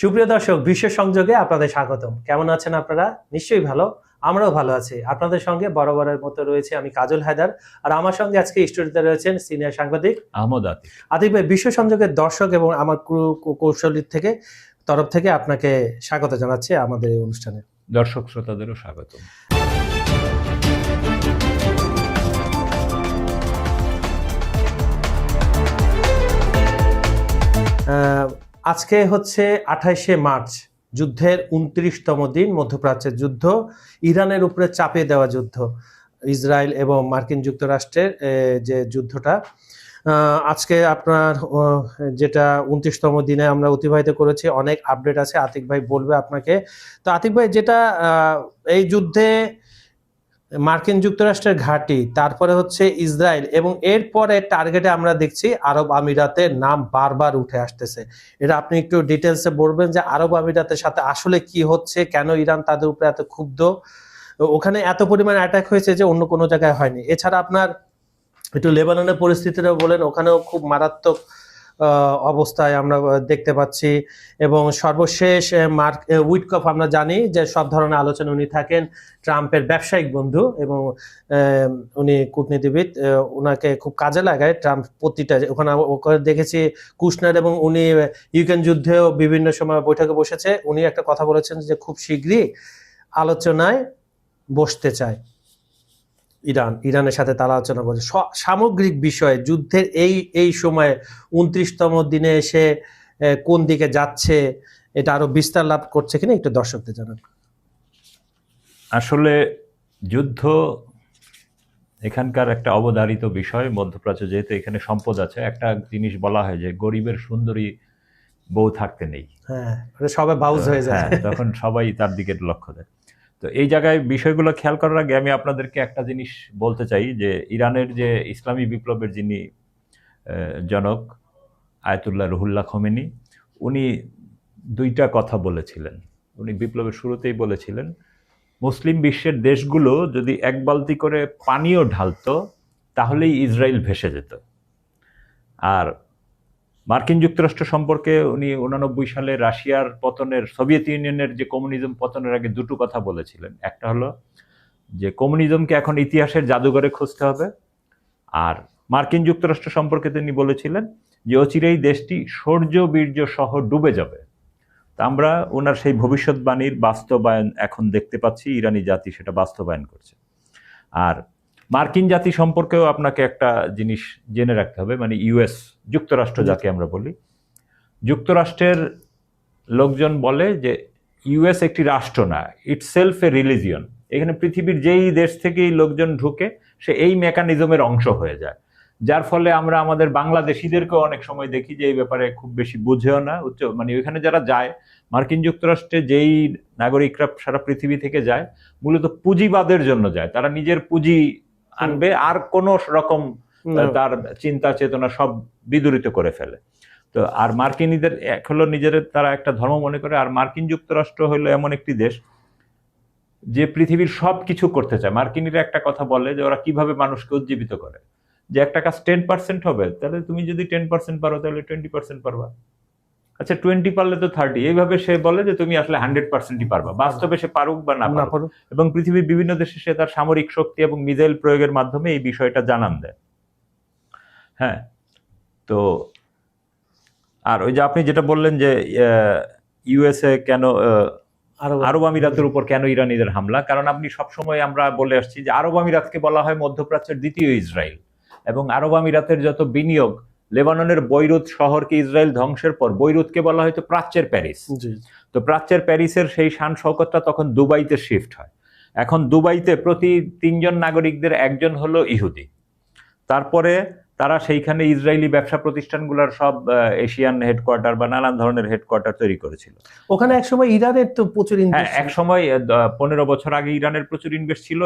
সুপ্রিয় দর্শক, বিশ্ব সংযোগে আপনাদের স্বাগতম। কেমন আছেন আপনারা? নিশ্চয়ই ভালো। আমরাও ভালো আছি। আপনাদের সঙ্গে বরাবরের মতো রয়েছে আমি কাজল হায়দার, আর আমার সঙ্গে আজকে স্টুডিওতে রয়েছেন সিনিয়র সাংবাদিক আহমদ আতিক। আতিক ভাই, বিশ্ব সংযোগের দর্শক এবং আমার কৌশলীর তরফ থেকে আপনাকে স্বাগত জানাচ্ছি আমাদের এই অনুষ্ঠানে। দর্শক শ্রোতাদেরও স্বাগতম। আজকে হচ্ছে 28শে মার্চ, যুদ্ধের 29তম দিন। মধ্যপ্রাচ্যের যুদ্ধ, ইরানের উপরে চাপিয়ে দেওয়া যুদ্ধ, ইসরায়েল এবং মার্কিন যুক্তরাষ্ট্রের যে যুদ্ধটা আজকে আপনার যেটা 29তম দিনে আমরা অতিবাহিত করেছি। অনেক আপডেট আছে, আতিক ভাই বলবে আপনাকে। তো আতিক ভাই, যেটা এই যুদ্ধে মার্কিন যুক্তরাষ্ট্রের ঘাঁটি, তারপরে হচ্ছে ইসরায়েল, এবং এরপরে টার্গেটে আমরা দেখছি আরব আমিরাতের নাম বারবার উঠে আসতেছে। এটা আপনি একটু ডিটেলসে বলবেন যে আরব আমিরাতের সাথে আসলে কি হচ্ছে, কেন ইরান তাদের উপরে এত ক্ষুব্ধ, ওখানে এত পরিমাণ অ্যাটাক হয়েছে যে অন্য কোনো জায়গায় হয়নি। এছাড়া আপনার একটু লেবাননের পরিস্থিতিটা বলেন, ওখানেও খুব মারাত্মক অবস্থায় আমরা দেখতে পাচ্ছি। এবং সর্বশেষ উইটকফ, আমরা জানি যে সব ধরনের আলোচনা উনি থাকেন, ট্রাম্পের ব্যবসায়িক বন্ধু এবং উনি কূটনীতিবিদ, ওনাকে খুব কাজে লাগায় ট্রাম্প প্রতিটা। ওখানে দেখেছি কুশনার এবং উনি ইউক্রেন যুদ্ধেও বিভিন্ন সময় বৈঠকে বসেছে। উনি একটা কথা বলেছেন যে খুব শীঘ্রই আলোচনায় বসতে চায় ইরানের সাথে। তারা আলোচনা করছে সামগ্রিক বিষয়ে। যুদ্ধের এই সময়ে 29তম দিনে এসে কোন দিকে যাচ্ছে, এটা আরো বিস্তার লাভ করছে কিনা একটু দর্শকদের জানান। আসলে যুদ্ধ এখানকার একটা অবধারিত বিষয়। মধ্যপ্রাচ্য যেহেতু এখানে সম্পদ আছে, একটা জিনিস বলা হয় যে গরিবের সুন্দরী বউ থাকতে নেই। হ্যাঁ, সবাই বাউজ হয়ে যায়, তখন সবাই তার দিকে লক্ষ্য দেয়। তো এই জায়গায় বিষয়গুলো খেয়াল করার আগে আমি আপনাদেরকে একটা জিনিস বলতে চাই যে ইরানের যে ইসলামী বিপ্লবের যিনি জনক আয়াতুল্লাহ রুহুল্লাহ খোমেনি, উনি দুইটা কথা বলেছিলেন। উনি বিপ্লবের শুরুতেই বলেছিলেন, মুসলিম বিশ্বের দেশগুলো যদি এক বালতি করে পানিও ঢালতো তাহলেই ইসরায়েল ভেসে যেত। আর মার্কিন যুক্তরাষ্ট্র সম্পর্কে উনি 89 সালে রাশিয়ার পতনের, সোভিয়েত ইউনিয়নের যে কমিউনিজম পতনের আগে দুটো কথা বলেছিলেন। একটা হলো যে কমিউনিজমকে এখন ইতিহাসের জাদুঘরে খুঁজতে হবে, আর মার্কিন যুক্তরাষ্ট্র সম্পর্কে তিনি বলেছিলেন যে অচিরেই দেশটি শৌর্য বীর্য সহ ডুবে যাবে। তা আমরা ওনার সেই ভবিষ্যৎবাণীর বাস্তবায়ন এখন দেখতে পাচ্ছি, ইরানি জাতি সেটা বাস্তবায়ন করছে। আর মার্কিন জাতি সম্পর্কেও আপনাকে একটা জিনিস জেনে রাখতে হবে, মানে ইউএস, যুক্তরাষ্ট্র যাকে আমরা বলি। যুক্তরাষ্ট্রের লোকজন বলে যে ইউএস একটি রাষ্ট্র না, ইটসেলফ এ রিলিজিয়ন। এখানে পৃথিবীর যেই দেশ থেকেই লোকজন ঢুকে সে এই মেকানিজমের অংশ হয়ে যায়, যার ফলে আমরা আমাদের বাংলাদেশিদেরকেও অনেক সময় দেখি যে এই ব্যাপারে খুব বেশি বুঝেও না। মানে ওইখানে যারা যায়, মার্কিন যুক্তরাষ্ট্রে যেই নাগরিকরা সারা পৃথিবী থেকে যায়, মূলত পুঁজিবাদের জন্য যায়। তারা নিজের পুঁজি আনবে, আর কোন রকম তার চিন্তা চেতনা সব বিদূরিত করে ফেলে। তো আর মার্কিনীদের এক হলো নিজের তারা একটা ধর্ম মনে করে, আর মার্কিন যুক্তরাষ্ট্র হলো এমন একটি দেশ যে পৃথিবীর সব কিছু করতে চায়। মার্কিনীরা একটা কথা বলে যে ওরা কিভাবে মানুষকে উজ্জীবিত করে, যে একটা কাজ 10% হবে, তাহলে তুমি যদি 10% পারো তাহলে 20% পারবা। আচ্ছা 20 পারলে তো 30। এইভাবে সে বলে যে তুমি আসলে 100%ই পারবা। বাস্তবে সে পারুক বা না পারুক। এবং পৃথিবীর বিভিন্ন দেশে সে তার সামরিক শক্তি এবং মিসাইল প্রয়োগের মাধ্যমে এই বিষয়টা জানান দেয়। হ্যাঁ, তো আর ওই যে আপনি যেটা বললেন যে ইউএসএ কেন, আরব আমিরাতের উপর কেন ইরানিদের হামলা, কারণ আপনি সবসময় আমরা বলে আসছি যে আরব আমিরাতকে বলা হয় মধ্যপ্রাচ্যের দ্বিতীয় ইসরায়েল। এবং আরব আমিরাতের যত বিনিয়োগ, লেবাননের বৈরুত শহরকে ইসরায়েল ধ্বংসের পর বৈরুতকে বলা হয়তো প্রাচ্যের প্যারিস। তো প্রাচ্যের প্যারিসের সেই শান শওকতটা তখন দুবাইতে শিফট হয়। এখন দুবাইতে প্রতি 3 জন নাগরিকদের একজন হলো ইহুদি। তারপরে তারা সেইখানে ইসরায়েলি ব্যবসা প্রতিষ্ঠানগুলোর সব এশিয়ান হেডকোয়ার্টার বা নানান ধরনের হেডকোয়ার্টার তৈরি করেছিল। ওখানে একসময় ইরানের তো প্রচুর ইনভেস্ট, এক সময় 15 বছর আগে ইরানের প্রচুর ইনভেস্ট ছিল।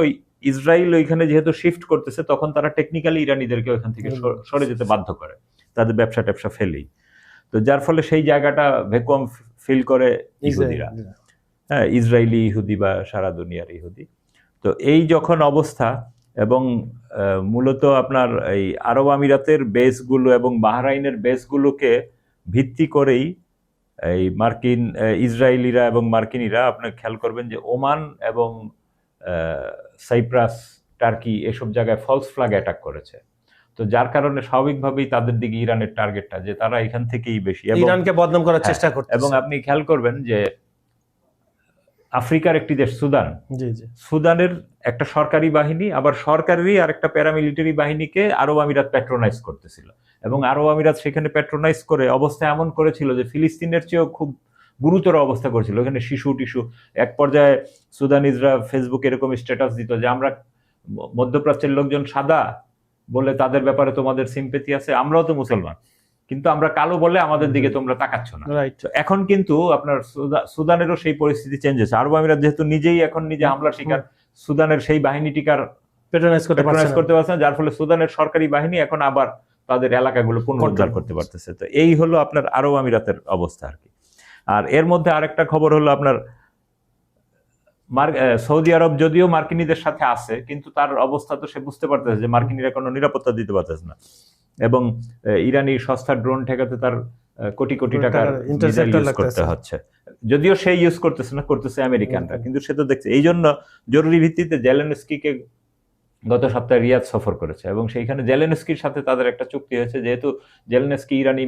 ইসরায়েল ওইখানে যেহেতু শিফট করতেছে, তখন তারা টেকনিক্যালি ইরানিদেরকে ওইখান থেকে সরে যেতে বাধ্য করে, তাদের ব্যবসা ট্যাবসা ফেলেই। তো যার ফলে সেই জায়গাটা ভ্যাকুয়াম ফিল করে ইহুদিরা, হ্যাঁ, ইসরায়েলি ইহুদি বা সারা দুনিয়ার ইহুদি। তো এই যখন অবস্থা, এবং মূলত আপনার এই আরব আমিরাতের বেসগুলো এবং বাহরাইনের বেসগুলোকে ভিত্তি করেই এই মার্কিন ইসরায়েলিরা এবং মার্কিনিরা আপনি খেয়াল করবেন যে ওমান এবং সাইপ্রাস, টার্কি এসব জায়গায় ফলস ফ্ল্যাগ অ্যাটাক করেছে। তো যার কারণে স্বাভাবিকভাবেই তাদের দিকে ইরানের টার্গেটটা, যে তারা এখান থেকেই বেশি ইরানকে বদনাম করার চেষ্টা করছে। এবং আপনি খেয়াল করবেন যে আফ্রিকার একটি দেশ সুদান, জি জি, সুদানের একটা সরকারি বাহিনী আবার সরকারি আর একটা প্যারামিলিটারি বাহিনীকে আরব আমিরাত প্যাট্রোনাইজ করতেছিল, এবং আরব আমিরাত সেখানে প্যাট্রোনাইজ করে অবস্থা এমন করেছিল যে ফিলিস্তিনের চেয়েও খুব গুরুতর অবস্থা করেছিল। ওখানে শিশু টিশু, এক পর্যায়ে সুদানিজরা ফেসবুক এরকম স্ট্যাটাস দিত যে আমরা মধ্যপ্রাচ্যের লোকজন সাদা বলে তাদের ব্যাপারে তোমাদের সিম্পেথি আছে, আমরাও তো মুসলমান, কিন্তু আমরা কালো বলে আমাদের দিকে তোমরা তাকাচ্ছ না। রাইট। এখন কিন্তু আপনার সুদানেরও সেই পরিস্থিতি চেঞ্জ হয়েছে। আরব আমিরাত যেহেতু নিজেই এখন নিজে হামলার শিকার, সুদানের সেই বাহিনীটিকার প্যাট্রোনাইজ করতে পারছে না, যার ফলে সুদানের সরকারি বাহিনী এখন আবার তাদের এলাকাগুলো পুনরুদ্ধার করতে পারতেছে। তো এই হলো আপনার আরব আমিরাতের অবস্থা আর কি। আর এর মধ্যে আরেকটা খবর হলো আপনার সৌদি আরব যদিও মার্কিনীদের সাথে আছে, কিন্তু তার অবস্থা তো সে বুঝতে পারতেছে যে মার্কিনীরা কোনো নিরাপত্তা দিতে পারতেছে না, এবং ইরানি সস্তা ড্রোন ঠেকাতে তার কোটি কোটি টাকার মিসাইল ইউজ করতে হচ্ছে। যদিও সে ইউজ করতেছে না, করতেছে আমেরিকানরা, কিন্তু সে তো দেখছে। এই জন্য জরুরি ভিত্তিতে জেলেনস্কিকে গত সপ্তাহে রিয়াদ সফর করেছে, এবং সেইখানে জেলেনস্কির সাথে তাদের একটা চুক্তি হয়েছে, যেহেতু জেলেনস্কি ইরানি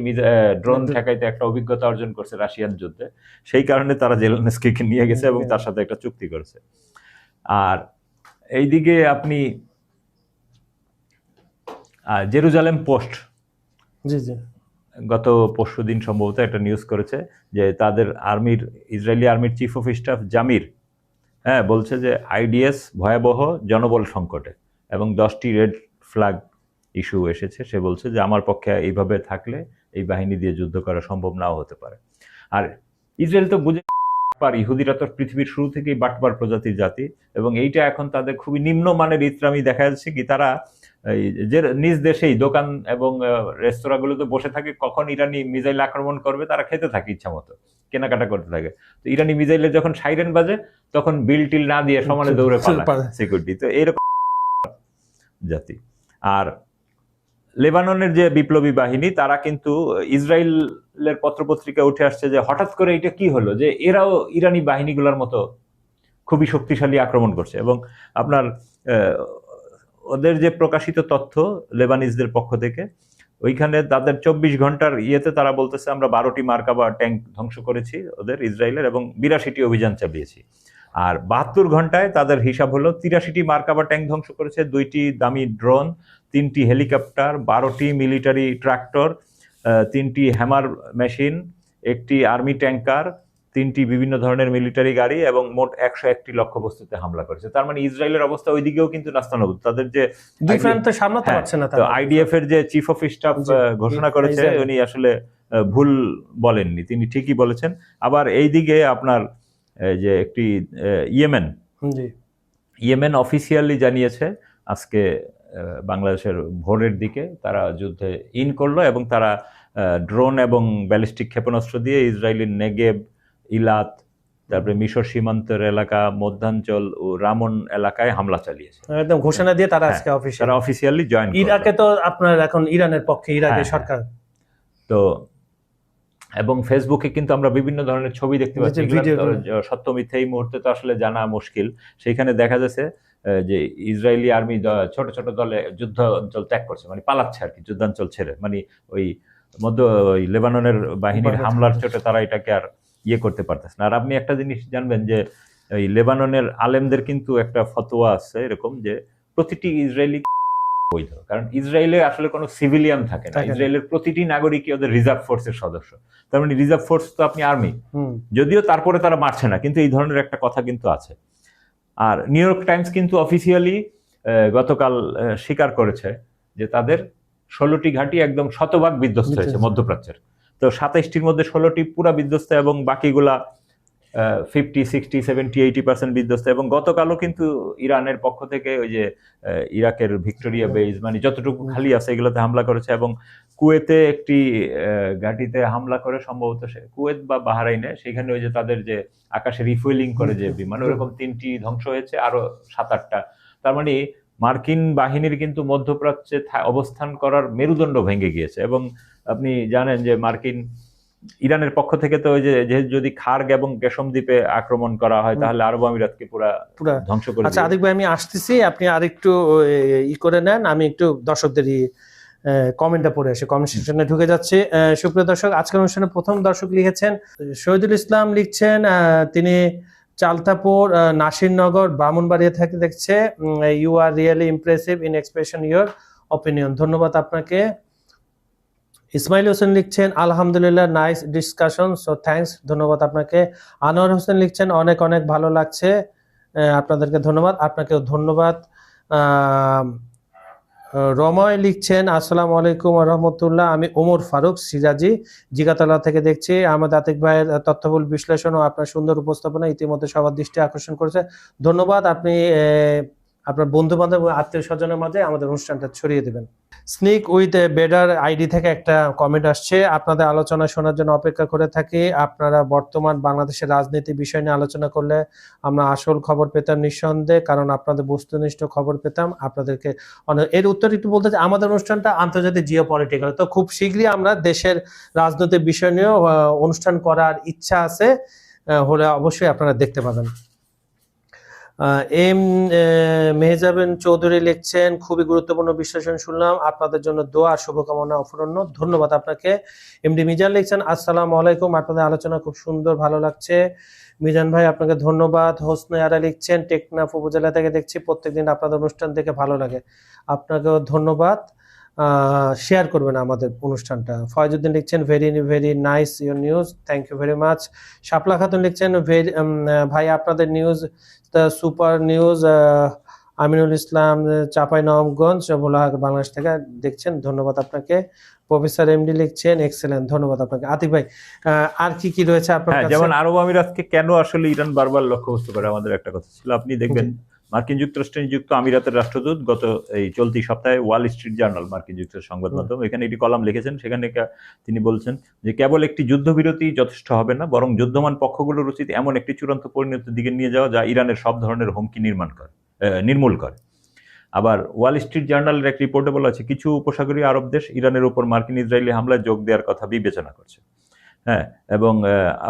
ড্রোন ঠেকাইতে একটা অভিজ্ঞতা অর্জন করছে রাশিয়ান যুদ্ধে, সেই কারণে তারা জেলেনস্কিকে নিয়ে গেছে এবং তার সাথে একটা চুক্তি করেছে। আর এইদিকে আপনি জেরুজালেম পোস্ট জি জি, গত পরশুদিন সম্ভবত একটা নিউজ করেছে যে তাদের আর্মির, ইসরায়েলি আর্মির চিফ অফ স্টাফ জামির বলছে যে আইডিএস ভয়াবহ জনবল সংকটে, এবং 10টি রেড ফ্ল্যাগ ইস্যু এসেছে। সে বলছে যে আমার পক্ষে এইভাবে থাকলে এই বাহিনী দিয়ে যুদ্ধ করা সম্ভব নাও হতে পারে। আর ইসরায়েল তো বুঝে পার, ইহুদিরা তো পৃথিবীর শুরু থেকেই বাটপার প্রজাতির জাতি, এবং এইটা এখন তাদের খুবই নিম্নমানের ইসলামী দেখা যাচ্ছে কি, তারা যে নিজ দেশেই দোকান এবং রেস্তোরাঁগুলোতে বসে থাকে, কখন ইরানি মিসাইল আক্রমণ করবে তারা খেতে থাকে ইচ্ছা মতো, কেনাকাটা করতে থাকে। তো ইরানি মিসাইলের যখন সাইরেন বাজে তখন বিল টিল না দিয়ে সমানে দৌড়ে পালায় সিকিউরিটি। তো এরকম জাতি। আর লেবাননের যে বিপ্লবী বাহিনী, তারা কিন্তু ইসরায়েলের পত্রপত্রিকা উঠে আসছে যে হঠাৎ করে এটা কি হলো যে এরাও ইরানি বাহিনীগুলোর মতো খুবই শক্তিশালী আক্রমণ করছে। এবং আপনার ওদের যে প্রকাশিত তথ্য লেবানিজদের পক্ষ থেকে, ওইখানে তাদের 24 ঘন্টার ইয়েতে তারা বলতেছে আমরা 12টি মার্কাবা ট্যাঙ্ক ধ্বংস করেছি ওদের ইসরায়েলের, এবং 82টি অভিযান চালিয়েছি। আর 72 ঘন্টায় তাদের হিসাব হলো 83টি মার্কাবা ট্যাঙ্ক ধ্বংস করেছে, 2টি দামি ড্রোন, 3টি হেলিকপ্টার, 12টি মিলিটারি ট্রাক্টর, 3টি হ্যামার মেশিন, 1টি আর্মি ট্যাঙ্কার, 3টি বিভিন্ন ধরনের মিলিটারি গাড়ি, এবং মোট 101টি লক্ষ্যবস্তুতে হামলা করেছে। তার মানে ইসরায়েলের অবস্থা ওইদিকেও কিন্তু নাস্তানাবুদ। তাদের যে আইডিএফ এর যে চিফ অফ স্টাফ ঘোষণা করেছে, উনি আসলে ভুল বলেননি, তিনি ঠিকই বলেছেন। আবার এইদিকে আপনার যে একটি ইয়েমেন অফিসিয়ালি জানিয়েছে আজকে বাংলাদেশের ভোরের দিকে তারা যুদ্ধে করলো, এবং তারা ড্রোন এবং ব্যালিস্টিক ক্ষেপণাস্ত্র দিয়ে ইসরায়েলের নেগেব, ইলাত, তারপরে মিশর সীমান্তের এলাকা, মধ্যাঞ্চল ও রামন এলাকায় হামলা চালিয়েছে। একদম ঘোষণা দিয়ে তারা আজকে অফিসিয়ালি জয়েন। ইরাকে তো আপনার এখন ইরানের পক্ষে, ইরাকের সরকার তো, এবং ফেসবুকে কিন্তু আমরা বিভিন্ন ধরনের ছবি দেখতে পাচ্ছি, সত্য মিথ্যা এই মুহূর্তে তো আসলে জানা মুশকিল। সেইখানে দেখা যাচ্ছে যে ইসরায়েলি আর্মি ছোট ছোট দলে যুদ্ধ অঞ্চল ত্যাগ করছে, মানে পালাচ্ছে আর কি, যুদ্ধাঞ্চল ছেড়ে, মানে ওই লেবাননের বাহিনীর হামলার চোটে তারা এটাকে আর করতে পারতেছে না। আর আপনি একটা জিনিস জানবেন যে এই লেবাননের আলেমদের কিন্তু একটা ফতোয়া আছে এরকম যে প্রতিটি ইসরায়েলি বৈধ, কারণ ইসরায়েলে আসলে কোনো সিভিলিয়ান থাকে না, ইসরায়েলের প্রতিটি নাগরিকই ওদের রিজার্ভ ফোর্সের সদস্য। তার মানে রিজার্ভ ফোর্স তো আপনি আর্মি, যদিও তারপরে তারা মারছে না, কিন্তু এই ধরনের একটা কথা কিন্তু আছে। আর নিউ ইয়র্ক টাইমস কিন্তু অফিসিয়ালি গতকাল স্বীকার করেছে যে তাদের 16টি ঘাঁটি একদম শতভাগ বিধ্বস্ত হয়েছে মধ্যপ্রাচ্যের। তো 27টির মধ্যে 16টি পুরা বিধ্বস্ত, এবং বাকিগুলা 50, 60, 70, 80% বিধ্বস্ত। এবং গতকালও কিন্তু ইরানের পক্ষ থেকে ওই যে ইরাকের ভিক্টোরিয়া বেজ, মানে যতটুকু খালি আছে এগুলোতে হামলা করেছে, এবং কুয়েতে একটি ঘাঁটিতে হামলা করে, সম্ভবত কুয়েত বা বাহরাইনে, সেখানে ওই যে তাদের যে আকাশে রিফুয়েলিং করে যে বিমান, ওরকম 3টি ধ্বংস হয়েছে, আরো 7-8টা। তার মানে মার্কিন বাহিনীর কিন্তু মধ্যপ্রাচ্যে অবস্থান করার মেরুদণ্ড ভেঙে গিয়েছে। এবং আপনি জানেন যে মার্কিন ইরানের পক্ষ থেকে তো ওই যে যদি খার্গ এবং গেশম দ্বীপে আক্রমণ করা হয় তাহলে আরব আমিরাতকে পুরা পুরা ধ্বংস করে আচ্ছা দিবে। আদিক ভাই আমি আসতেছি, আপনি আরেকটু ই করে নেন, আমি একটু দর্শকদেরই কমেন্টটা পড়ে আসি, কমেন্ট সেকশনে ঢুকে যাচ্ছে। সুপ্রিয় দর্শক, আজকের অনুষ্ঠানে প্রথম দর্শক লিখেছেন শহীদুল ইসলাম, লিখছেন তিনি চালতাপুর নাসিরনগর ব্রাহ্মণবাড়িয়া থেকে দেখছে। You are really impressive in expression your opinion, ধন্যবাদ আপনাকে। ইসমাইল হোসেন লিখছেন আলহামদুলিল্লাহ, নাইস ডিসকাশন, সো থ্যাঙ্কস, ধন্যবাদ আপনাকে। আনোয়ার হোসেন লিখছেন অনেক অনেক ভালো লাগছে, আপনাদেরকে ধন্যবাদ, আপনাকেও ধন্যবাদ। রময় লিখছেন আসসালামু আলাইকুম রহমতুল্লাহ, আমি ওমর ফারুক সিরাজি জিগাতলা থেকে দেখছি। আমাদের আতিক ভাইয়ের তথ্যবহুল বিশ্লেষণ ও আপনার সুন্দর উপস্থাপনা ইতিমধ্যে সবার দৃষ্টি আকর্ষণ করেছে, ধন্যবাদ। আপনি আপনার বন্ধু বান্ধব আত্মীয় স্বজনের মাঝে আমাদের অনুষ্ঠানটা ছড়িয়ে দেবেন। স্নিক উইথ বেডার আইডি থেকে একটা কমেন্ট আসছে, আপনাদের আলোচনা শোনার জন্য অপেক্ষা করে থাকি। আপনারা বর্তমান বাংলাদেশের রাজনীতি বিষয় নিয়ে আলোচনা করলে আমরা আসল খবর পেতাম নিঃসন্দেহে, কারণ আপনাদের বস্তুনিষ্ঠ খবর পেতাম আপনাদেরকে অনেক। এর উত্তর একটু বলতে চাই, আমাদের অনুষ্ঠানটা আন্তর্জাতিক জিও পলিটিক্যাল, তো খুব শীঘ্রই আমরা দেশের রাজনৈতিক বিষয় নিয়েও অনুষ্ঠান করার ইচ্ছা আছে, হলে অবশ্যই আপনারা দেখতে পাবেন। এম মেহজাবিন চৌধুরী লিখছেন খুবই গুরুত্বপূর্ণ বিশ্লেষণ শুনলাম, আপনাদের জন্য দোয়া আর শুভকামনা অফুরন্য, ধন্যবাদ আপনাকে। এমডি মিজান লিখছেন আসসালামু আলাইকুম, আপনাদের আলোচনা খুব সুন্দর, ভালো লাগছে। মিজান ভাই আপনাকে ধন্যবাদ। হোসনে আরা লিখছেন টেকনাফ উপজেলা থেকে দেখছি, প্রত্যেকদিন আপনাদের অনুষ্ঠান দেখে ভালো লাগে, আপনাকেও ধন্যবাদ, শেয়ার করবেন আমাদের অনুষ্ঠানটা। ফয়জুদ্দিন লিখছেন very very nice your news, thank you very much. Shapla Khatun লিখছেন ভাই আপনাদের news the super news. Aminul Islam Chapai Nawabganj Bholahat Bangladesh থেকে দেখছেন, ধন্যবাদ আপনাকে। প্রফেসর এমডি লিখছেন এক্সেলেন্ট, ধন্যবাদ আপনাকে। আতিক ভাই আর কি কি রয়েছে আপনার কাছে? যেমন আরব আমিরাতকে কেন আসলে ইরান বারবার লক্ষ্যবস্তু করে আমাদের একটা কথা ছিল, আপনি দেখবেন মার্কিন যুক্তরাষ্ট্রে নিযুক্ত আমিরাতের রাষ্ট্রদূত গত এই চলতি সপ্তাহে ওয়াল স্ট্রিট জার্নাল, মার্কিন যুক্তরাষ্ট্রের সংবাদ মাধ্যম, এখানে একটি কলাম লিখেছেন, সেখানে তিনি বলছেন যে কেবল একটি যুদ্ধবিরতি যথেষ্ট হবে না, বরং যুদ্ধমান পক্ষগুলোর উচিত এমন একটি চূড়ান্ত পরিণতির দিকে নিয়ে যাওয়া যা ইরানের সব ধরনের হুমকি নির্মূল করে। আবার ওয়াল স্ট্রিট জার্নালের এক রিপোর্টে বলা আছে কিছু উপসাগরীয় আরব দেশ ইরানের উপর মার্কিন ইসরায়েলি হামলায় যোগ দেওয়ার কথা বিবেচনা করছে। হ্যাঁ, এবং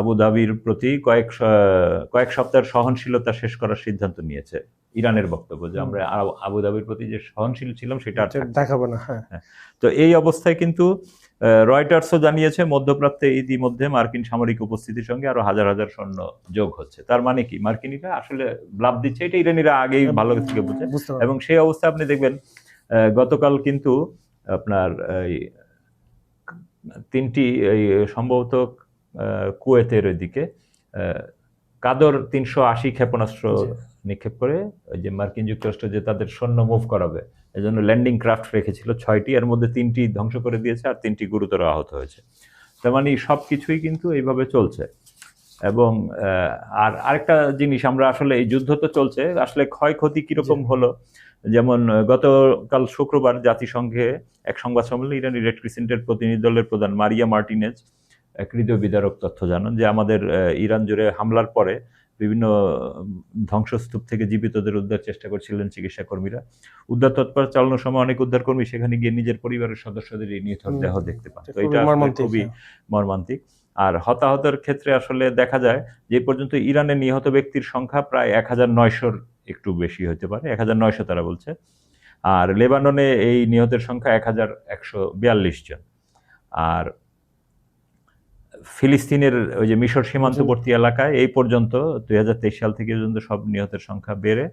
আবু ধাবির প্রতি কয়েক সপ্তাহের সহনশীলতা শেষ করার সিদ্ধান্ত নিয়েছে। ইরানের বক্তব্য যে আমরা আবু ধাবির প্রতি যে সহনশীল ছিলাম সেটা দেখাবো না। হ্যাঁ, তো এই অবস্থায় কিন্তু রয়টার্সও জানিয়েছে মধ্যপ্রাচ্যে ইতিমধ্যে মার্কিন সামরিক উপস্থিতির সঙ্গে আরো হাজার হাজার সৈন্য যোগ হচ্ছে। তার মানে কি, মার্কিনিরা আসলে লাভ দিচ্ছে, এটা ইরানিরা আগেই ভালো থেকে বুঝে। এবং সেই অবস্থায় আপনি দেখবেন গতকাল কিন্তু আপনার তিনটি সম্ভবত কুয়েতের ওইদিকে কাদর 380 ক্ষেপণাস্ত্র নিক্ষেপ করে ওই যে মার্কিন যুক্তরাষ্ট্র যে তাদের সৈন্য মুভ করাবে এজন্য ল্যান্ডিং ক্রাফট রেখেছিল 6টি, এর মধ্যে 3টি ধ্বংস করে দিয়েছে আর 3টি গুরুতর আহত হয়েছে। তার মানে সবকিছুই কিন্তু এইভাবে চলছে। এবং আর আরেকটা জিনিস, আমরা আসলে এই যুদ্ধ তো চলছে, আসলে ক্ষয়ক্ষতি কিরকম হলো, যেমন গতকাল শুক্রবার জাতিসংঘে এক সংবাদ সম্মেলনে ইরানি রেড ক্রিসেন্টের প্রতিনিধি দলের প্রধান মারিয়া মার্টিনেজ এক হৃদয় বিদারক তথ্য জানান যে আমাদের ইরান জুড়ে হামলার পরে বিভিন্ন ধ্বংসস্তূপ থেকে জীবিতদের উদ্ধার চেষ্টা করছিলেন চিকিৎসা কর্মীরা। উদ্ধার তৎপর চালানোর সময় অনেক উদ্ধার কর্মী সেখানে গিয়ে নিজের পরিবারের সদস্যদের এই নিহত দেহ দেখতে পান। তো এটা খুবই মর্মান্তিক। আর হতাহতের ক্ষেত্রে আসলে দেখা যায় যে পর্যন্ত ইরানে নিহত ব্যক্তির সংখ্যা প্রায় 1900-র একটু বেশি হতে পারে, 1900 তারা বলছে। আর লেবাননে এই নিহতের সংখ্যা 1142 জন। আর ফিলিস্তিনের ওই যে মিশর সীমান্তবর্তী এলাকায় এই পর্যন্ত 2023 সাল থেকে পর্যন্ত সব নিহতের সংখ্যা বেড়ে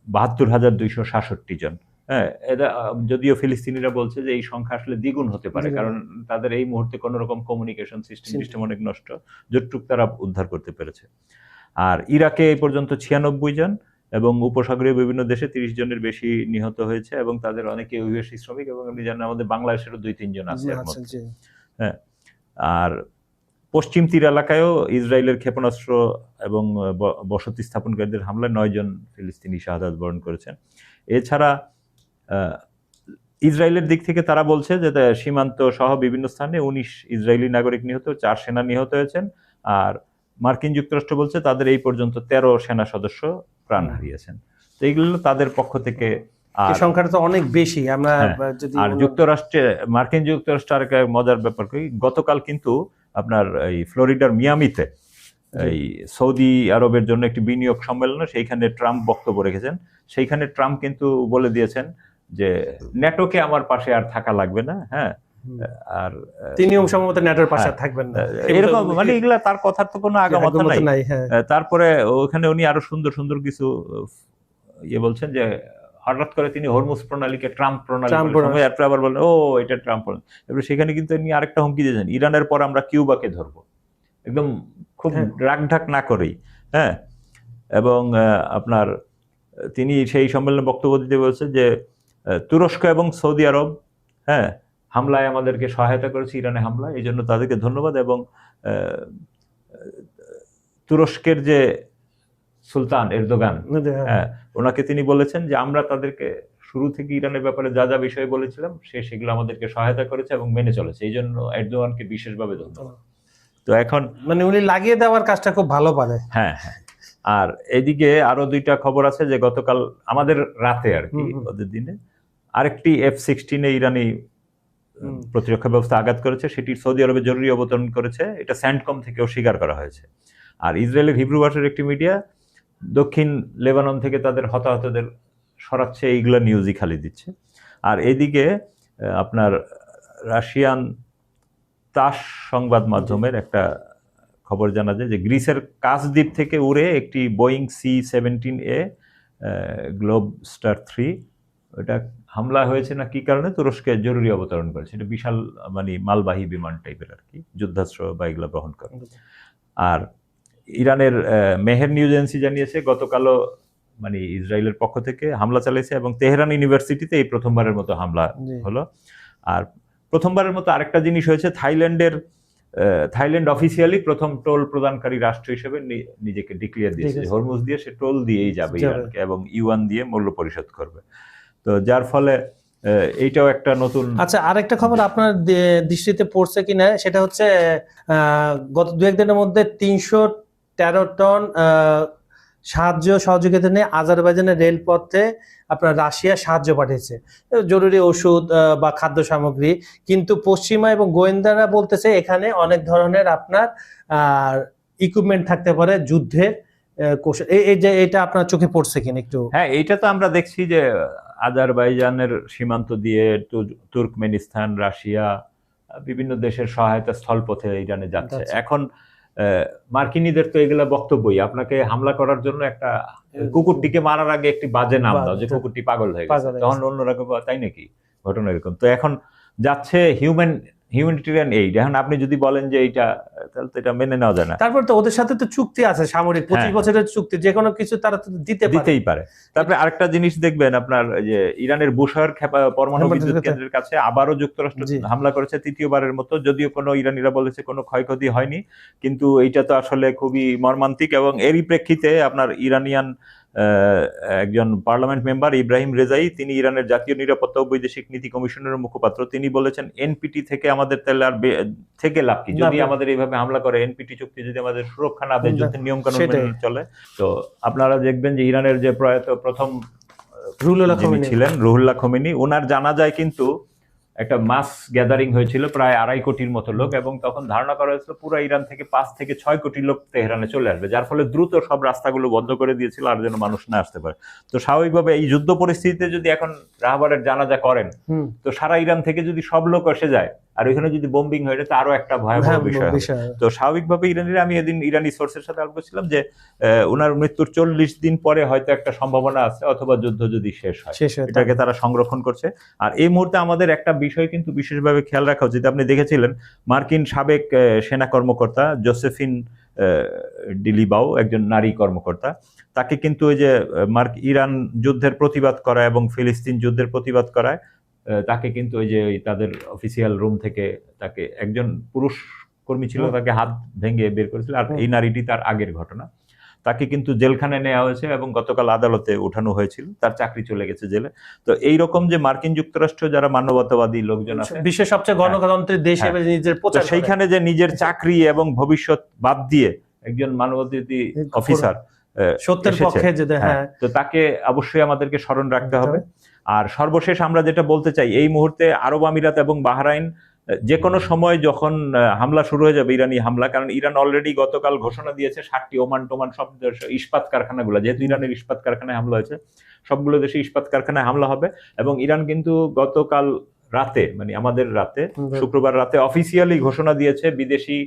72,266 জন। হ্যাঁ, এটা যদিও ফিলিস্তিনিরা বলছে যে এই সংখ্যা আসলে দ্বিগুণ হতে পারে, কারণ তাদের এই মুহূর্তে কোনো রকম কমিউনিকেশন সিস্টেম অনেক নষ্ট, যতটুকু তারা উদ্ধার করতে পেরেছে। আর ইরাকে এই পর্যন্ত 96 জন এবং উপসাগরীয় বিভিন্ন দেশে 30 জনের বেশি নিহত হয়েছে এবং তাদের অনেকে অভিবাসী শ্রমিক, এবং আপনি জানেন আমাদের বাংলাদেশেরও 2-3 জন আছে। হ্যাঁ, আর পশ্চিম তীর এলাকায়ও ইসরায়েলের ক্ষেপণাস্ত্র এবং বসতি স্থাপনকারীদের হামলায় 9 জন ফিলিস্তিনি শাহাদাত বরণ করেছেন। এছাড়া ইসরায়েলের দিক থেকে তারা বলছে যে সীমান্ত সহ বিভিন্ন স্থানে 19 ইসরায়েলি নাগরিক নিহত, 4 সেনা নিহত হয়েছেন। আর মার্কিন যুক্তরাষ্ট্র বলছে তাদের এই পর্যন্ত 13 সেনা সদস্য প্রাণ হারিয়েছেন। তো এইগুলো তাদের পক্ষ থেকে আর এই সংখ্যাটা তো অনেক বেশি। আমরা যদি আর মার্কিন যুক্তরাষ্ট্রে আর একটা মজার ব্যাপার কি, গতকাল কিন্তু আপনার এই ফ্লোরিডার মিয়ামিতে এই সৌদি আরবের জন্য একটি বিনিয়োগ সম্মেলন, সেইখানে ট্রাম্প বক্তব্য রেখেছেন। সেইখানে ট্রাম্প কিন্তু বলে দিয়েছেন যে ন্যাটোকে আমার পাশে আর থাকা লাগবে না। হ্যাঁ, আর তিনিও সম্ভবত ন্যাটোর পাশে থাকবেন না, এরকম মানে এগুলা তার কথার তো কোনো আগামাথা নাই। হ্যাঁ। তারপরে ওখানে উনি আরো সুন্দর সুন্দর কিছু বলছেন যে হঠাৎ করে তিনি হরমুজ প্রণালীকে ট্রাম্প প্রণালী আবার বলেন ও এটা ট্রাম্প প্রণালী। এবার সেখানে কিন্তু তিনি আরেকটা হুমকি দিয়েছেন, ইরানের পর আমরা কিউবাকে ধরবো, একদম খুব রাগঢাক না করেই। হ্যাঁ, এবং আপনার তিনি সেই সম্মেলনে বক্তব্য দিতে বলছেন যে তুরস্ক এবং সৌদি আরব হ্যাঁ হামলায় আমাদেরকে সহায়তা করেছে, ইরানে হামলা, এই জন্য তাদেরকে ধন্যবাদ। এবং তুরস্কের যে সুলতান এরদোগান, হ্যাঁ, ওনাকে তিনি বলেছেন যে আমরা তাদেরকে শুরু থেকে ইরানের ব্যাপারে যা যা বিষয় বলেছিলাম সেগুলো আমাদেরকে সহায়তা করেছে এবং মেনে চলেছে, এই জন্য এরদোগানকে বিশেষভাবে ধন্যবাদ। তো এখন মানে উনি লাগিয়ে দেওয়ার কাজটা খুব ভালো পারে। হ্যাঁ হ্যাঁ। আর এদিকে আরো দুইটা খবর আছে যে গতকাল আমাদের রাতে আর কি ওদের দিনে আরেকটি F-16 ইরানি প্রতিরক্ষা ব্যবস্থা আঘাত করেছে, সেটি সৌদি আরবে জরুরি অবতরণ করেছে, এটা স্যান্ডকম থেকেও স্বীকার করা হয়েছে। আর ইসরায়েলের হিব্রু ভাষার একটি মিডিয়া দক্ষিণ লেবানন থেকে তাদের হতাহতদের সরাচ্ছে, এইগুলো নিউজই খালি দিচ্ছে। আর এদিকে আপনার রাশিয়ান তাস সংবাদ মাধ্যমের একটা খবর জানা যায় যে গ্রিসের কাস দ্বীপ থেকে উড়ে একটি বোয়িং C-17A গ্লোব স্টার 3 ওটা হামলা হয়েছে না কি কারণে তুরস্কে জরুরি অবতরণ করেছে। এটা বিশাল মানে মালবাহী বিমান টাইপের আর কি, যুদ্ধাস্ত্র বা এগুলো বহন করে। আর ইরানের মেহের নিউজ এজেন্সি জানিয়েছে গতকালও মানে ইসরায়েলের পক্ষ থেকে হামলা চালিয়েছে এবং তেহরান ইউনিভার্সিটিতে এই প্রথমবারের মতো হামলা হলো। আর প্রথমবারের মতো আরেকটা জিনিস হয়েছে, থাইল্যান্ড অফিসিয়ালি প্রথম টোল প্রদানকারী রাষ্ট্র হিসেবে নিজেকে ডিক্লেয়ার দিয়েছে, হরমুজ দিয়ে সে টোল দিয়েই যাবে ইরানকে এবং ইউয়ান দিয়ে মূল্য পরিশোধ করবে। তো যার ফলে এইটাও একটা নতুন। আচ্ছা, আরেকটা খবর আপনার দৃষ্টিতে পড়ছে কিনা, সেটা হচ্ছে গত 2-1 দিনের মধ্যে 313 টন সাহায্য সহযোগিতা নিয়ে আজারবাইজানের রেলপথে আপনার রাশিয়া সাহায্য পাঠিয়েছে, জরুরি ওষুধ বা খাদ্য সামগ্রী। কিন্তু পশ্চিমা এবং গোয়েন্দারা বলতেছে এখানে অনেক ধরনের আপনার ইকুইপমেন্ট থাকতে পারে যুদ্ধের কৌশল। এই যে এটা আপনার চোখে পড়ছে কিনা একটু? হ্যাঁ, এইটা তো আমরা দেখছি যে আজারবাইজানের সীমান্ত দিয়ে তুর্কমেনিস্তান, রাশিয়া, বিভিন্ন দেশের সহায়তা স্থলপথে ইরানে যাচ্ছে। এখন মার্কিনীদের তো এগুলা বক্তব্যই, আপনাকে হামলা করার জন্য একটা কুকুরটিকে মারার আগে একটি বাজে নাম দাও যে কুকুরটি পাগল হয়ে গেছে, তখন অন্যরা তাই নাকি ঘটনা এরকম। তো এখন যাচ্ছে হিউম্যানিটেরিয়ান এইড। এখন আপনি যদি বলেন যে এইটা, তাহলে তো এটা মেনে নেওয়া যায় না। তারপর তো ওদের সাথে তো চুক্তি আছে সামরিক, 25 বছরের চুক্তি, যে কোনো কিছু তারা তো দিতেই পারে। তারপরে আরেকটা জিনিস দেখবেন আপনার যে ইরানের বুশাহর পরমাণু বিদ্যুৎ কেন্দ্রের কাছে আবারও যুক্তরাষ্ট্র হামলা করেছে তৃতীয়বারের মতো, যদিও কোনো ইরানিরা বলেছে কোনো ক্ষয়ক্ষতি হয়নি, কিন্তু এইটা তো আসলে খুবই মর্মান্তিক। এবং এরই প্রেক্ষিতে আপনার ইরানিয়ান একজন পার্লামেন্ট মেম্বার ইব্রাহিম রেজাই, তিনি ইরানের জাতীয় নিরাপত্তা ও বৈদেশিক নীতি কমিশনের মুখপাত্র, তিনি বলেছেন এনপিটি থেকে আমাদের তাহলে আর থেকে লাভ কি, যদি আমাদের এইভাবে হামলা করে, এনপিটি চুক্তি যদি আমাদের সুরক্ষা না দেয়, যুদ্ধের নিয়ম কানুন মেনে চলে। তো আপনারা দেখবেন যে ইরানের যে প্রয়াত প্রথম রুহুল্লাহ খোমেনি, ওনার জানাজায় কিন্তু একটা মাস গ্যাদারিং হয়েছিল প্রায় 2.5 কোটির মতো লোক, এবং তখন ধারণা করা হয়েছিল পুরো ইরান থেকে 5 থেকে 6 কোটি লোক তেহরানে চলে আসবে, যার ফলে দ্রুত সব রাস্তাগুলো বন্ধ করে দিয়েছিল আর যেন মানুষ না আসতে পারে। তো স্বাভাবিকভাবে এই যুদ্ধ পরিস্থিতিতে যদি এখন রাহবারের জানাজা করেন, তো সারা ইরান থেকে যদি সব লোক এসে যায় আর ওইখানে যদি বোম্বিং হয়ে যায়, তো আরো একটা ভয়াবহ বিষয়। তো স্বাভাবিকভাবে ইরানিরা, আমি এদিন ইরানি সোর্সের সাথে আলোচনা করছিলাম যে ওনার মৃত্যুর 40 দিন পরে হয়তো একটা সম্ভাবনা আছে, অথবা যুদ্ধ যদি শেষ হয়, এটাকে তারা সংরক্ষণ করছে। আর এই মুহূর্তে আমাদের একটা বিষয় কিন্তু বিশেষভাবে খেয়াল রাখা উচিত। আপনি দেখেছিলেন মার্কিন সাবেক সেনা কর্মকর্তা জোসেফিন ডিলিবাউ, একজন নারী কর্মকর্তা, তাকে কিন্তু ওই যে ইরান যুদ্ধের প্রতিবাদ করা এবং ফিলিস্তিন যুদ্ধের প্রতিবাদ করায় তাকে কিন্তু ওই যে তাদের অফিসিয়াল রুম থেকে তাকে, একজন পুরুষ কর্মী ছিল, তাকে হাত ভেঙে বের করেছিল। আর এই নারীটি তার আগের ঘটনা, তাকে কিন্তু জেলখানায় নেওয়া হয়েছে এবং গতকাল আদালতে উঠানো হয়েছিল, তার চাকরি চলে গেছে জেলে। তো এইরকম যে মার্কিন যুক্তরাষ্ট্র যারা মানবতাবাদী লোকজন আছে, বিশ্বের সবচেয়ে গণতন্ত্রের দেশ হিসেবে নিজের প্রচার, সেইখানে যে নিজের চাকরি এবং ভবিষ্যৎ বাদ দিয়ে একজন মানবতাবাদী অফিসার সত্যের পক্ষে যেতে, তো তাকে অবশ্যই আমাদেরকে স্মরণ রাখতে হবে। আর সর্বশেষ আমরা যেটা বলতে চাই, এই মুহূর্তে আরব আমিরাত এবং বাহরাইন যে কোনো সময় যখন হামলা শুরু হয়ে যাবে, ইরানি হামলা, কারণ ইরান অলরেডি গতকাল ঘোষণা দিয়েছে 60টি ওমান টোমান সব ইস্পাত কারখানাগুলো, যেহেতু ইরানের ইস্পাত কারখানায় হামলা হয়েছে, সবগুলো দেশে ইস্পাত কারখানায় হামলা হবে। এবং ইরান কিন্তু গতকাল রাতে, মানে আমাদের রাতে, শুক্রবার রাতে অফিসিয়ালি ঘোষণা দিয়েছে বিদেশি,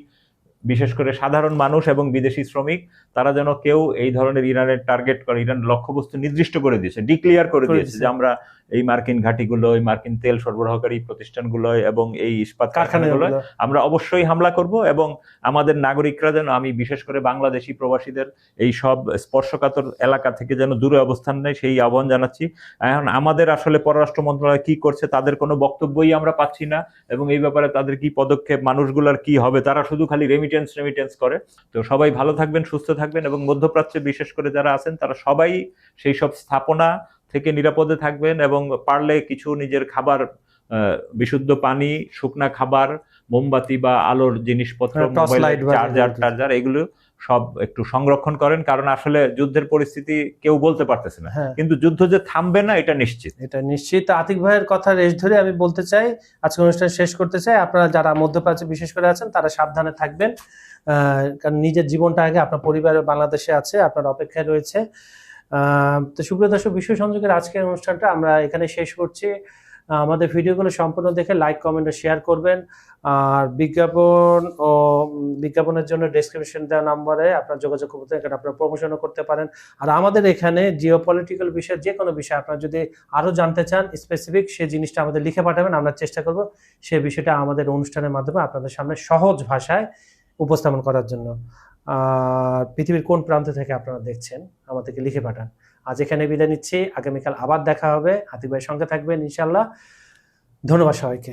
বিশেষ করে সাধারণ মানুষ এবং বিদেশি শ্রমিক, তারা যেন কেউ এই ধরনের ইরানের টার্গেট করে, ইরান লক্ষ্যবস্তু নির্দিষ্ট করে দিয়েছে, ডিক্লিয়ার করে দিয়েছে যে আমরা এই মার্কিন ঘাঁটিগুলো, এই মার্কিন তেল সরবরাহকারী প্রতিষ্ঠানগুলো এবং এই ইস্পাত কারখানাগুলো আমরা অবশ্যই হামলা করব। এবং আমাদের নাগরিকরা যেন, আমি বিশেষ করে বাংলাদেশি প্রবাসীদের এই সব স্পর্শকাতর এলাকা থেকে যেন দূরে অবস্থান নেয়, সেই আহ্বান জানাচ্ছি। এখন আমাদের আসলে পররাষ্ট্র মন্ত্রণালয় কি করছে তাদের কোনো বক্তব্যই আমরা পাচ্ছি না, এবং এই ব্যাপারে তাদের কি পদক্ষেপ, মানুষগুলোর কি হবে, তারা শুধু খালি রেমিটেন্স করে। তো সবাই ভালো থাকবেন, সুস্থ থাকবেন, এবং মধ্যপ্রাচ্যে বিশেষ করে যারা আছেন তারা সবাই সেই সব স্থাপনা থেকে নিরাপদে থাকবেন, এবং পারলে কিছু নিজের খাবার, বিশুদ্ধ পানি, শুকনা খাবার, মোমবাতি বা আলোর জিনিসপত্র, চার্জার, এগুলো সব একটু সংরক্ষণ করেন, কারণ আসলে যুদ্ধের পরিস্থিতি কেউ বলতে পারতেছে না, কিন্তু যুদ্ধ যে থামবে না এটা নিশ্চিত। আতিক ভাইয়ের কথা রেশ ধরে আমি বলতে চাই, আজকে অনুষ্ঠান শেষ করতে চাই। আপনারা যারা মধ্যপ্রাচ্যে বিশেষ করে আছেন তারা সাবধানে থাকবেন, কারণ নিজের জীবনটা আগে, আপনার পরিবার বাংলাদেশে আছে, আপনার অপেক্ষায় রয়েছে। তো সুপ্রিয় দর্শক, বিশ্ব সংযোগের আজকের অনুষ্ঠানটা আমরা এখানে শেষ করছি। আমাদের ভিডিওগুলো সম্পূর্ণ দেখে লাইক, কমেন্ট ও শেয়ার করবেন। আর বিজ্ঞাপনের জন্য ডেসক্রিপশন দেওয়া নম্বরে আপনার যোগাযোগ করতে, এখানে আপনারা প্রমোশনও করতে পারেন। আর আমাদের এখানে জিওপলিটিক্যাল বিষয়, যে কোনো বিষয় আপনারা যদি আরও জানতে চান স্পেসিফিক, সেই জিনিসটা আমাদের লিখে পাঠাবেন, আমরা চেষ্টা করব সেই বিষয়টা আমাদের অনুষ্ঠানের মাধ্যমে আপনাদের সামনে সহজ ভাষায় উপস্থাপন করার জন্য। আর পৃথিবীর কোন প্রান্ত থেকে আপনারা দেখছেন আমাদেরকে লিখে পাঠান। আজ এখানে বিদায় নিচ্ছি, আগামীকাল আবার দেখা হবে। আতিক ভাইয়ের সঙ্গে থাকবেন ইনশাল্লাহ। ধন্যবাদ সবাইকে।